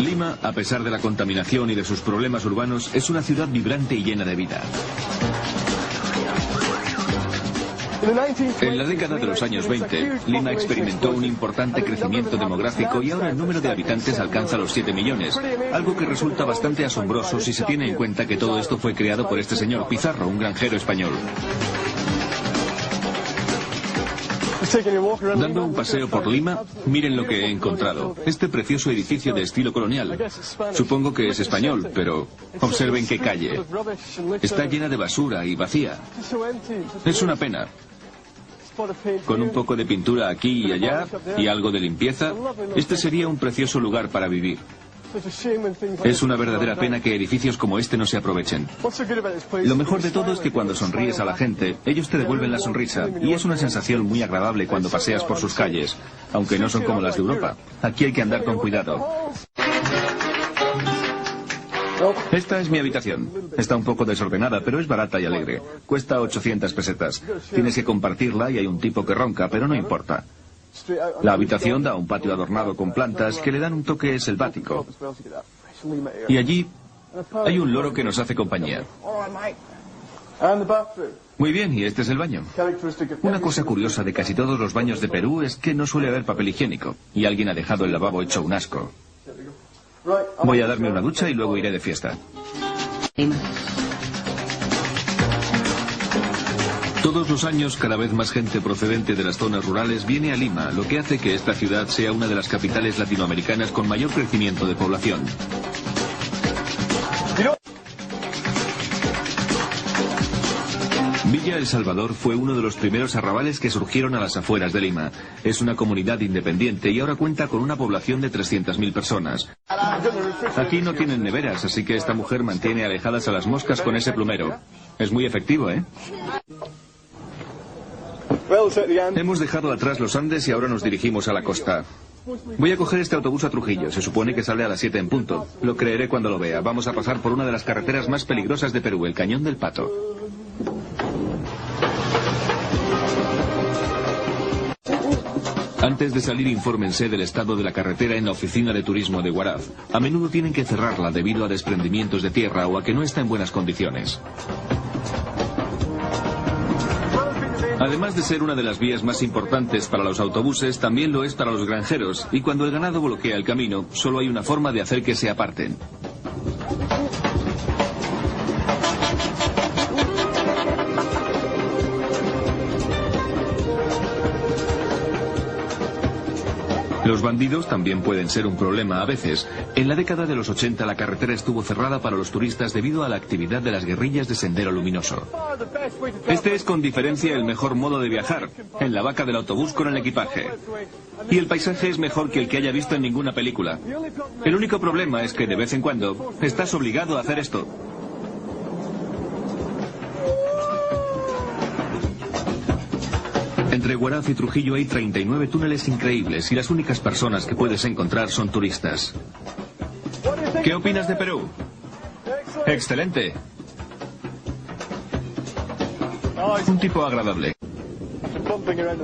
Lima, a pesar de la contaminación y de sus problemas urbanos, es una ciudad vibrante y llena de vida. En la década de los años 20, Lima experimentó un importante crecimiento demográfico y ahora el número de habitantes alcanza los 7 millones, algo que resulta bastante asombroso si se tiene en cuenta que todo esto fue creado por este señor Pizarro, un granjero español. Dando un paseo por Lima, miren lo que he encontrado. Este precioso edificio de estilo colonial. Supongo que es español, pero observen qué calle. Está llena de basura y vacía. Es una pena. Con un poco de pintura aquí y allá y algo de limpieza, este sería un precioso lugar para vivir. Es una verdadera pena que edificios como este no se aprovechen. Lo mejor de todo es que cuando sonríes a la gente, ellos te devuelven la sonrisa, y es una sensación muy agradable cuando paseas por sus calles, aunque no son como las de Europa. Aquí hay que andar con cuidado. Esta es mi habitación. Está un poco desordenada, pero es barata y alegre. Cuesta 800 pesetas. Tienes que compartirla y hay un tipo que ronca, pero no importa. La habitación da a un patio adornado con plantas que le dan un toque selvático. Y allí hay un loro que nos hace compañía. Muy bien, y este es el baño. Una cosa curiosa de casi todos los baños de Perú es que no suele haber papel higiénico, y alguien ha dejado el lavabo hecho un asco. Voy a darme una ducha y luego iré de fiesta. Todos los años, cada vez más gente procedente de las zonas rurales viene a Lima, lo que hace que esta ciudad sea una de las capitales latinoamericanas con mayor crecimiento de población. Villa El Salvador fue uno de los primeros arrabales que surgieron a las afueras de Lima. Es una comunidad independiente y ahora cuenta con una población de 300.000 personas. Aquí no tienen neveras, así que esta mujer mantiene alejadas a las moscas con ese plumero. Es muy efectivo, ¿eh? Hemos dejado atrás los Andes y ahora nos dirigimos a la costa. Voy a coger este autobús a Trujillo. Se supone que sale a las 7 en punto. Lo creeré cuando lo vea. Vamos a pasar por una de las carreteras más peligrosas de Perú, el Cañón del Pato. Antes de salir, infórmense del estado de la carretera en la oficina de turismo de Huaraz. A menudo tienen que cerrarla debido a desprendimientos de tierra o a que no está en buenas condiciones. Además de ser una de las vías más importantes para los autobuses, también lo es para los granjeros, y cuando el ganado bloquea el camino, solo hay una forma de hacer que se aparten. Los bandidos también pueden ser un problema a veces. En la década de los 80 la carretera estuvo cerrada para los turistas debido a la actividad de las guerrillas de Sendero Luminoso. Este es con diferencia el mejor modo de viajar, en la vaca del autobús con el equipaje. Y el paisaje es mejor que el que haya visto en ninguna película. El único problema es que de vez en cuando estás obligado a hacer esto. Entre Huaraz y Trujillo hay 39 túneles increíbles y las únicas personas que puedes encontrar son turistas. ¿Qué opinas de Perú? Excelente. Un tipo agradable.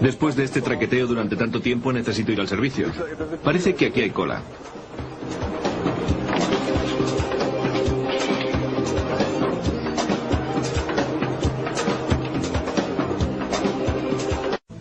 Después de este traqueteo durante tanto tiempo necesito ir al servicio. Parece que aquí hay cola.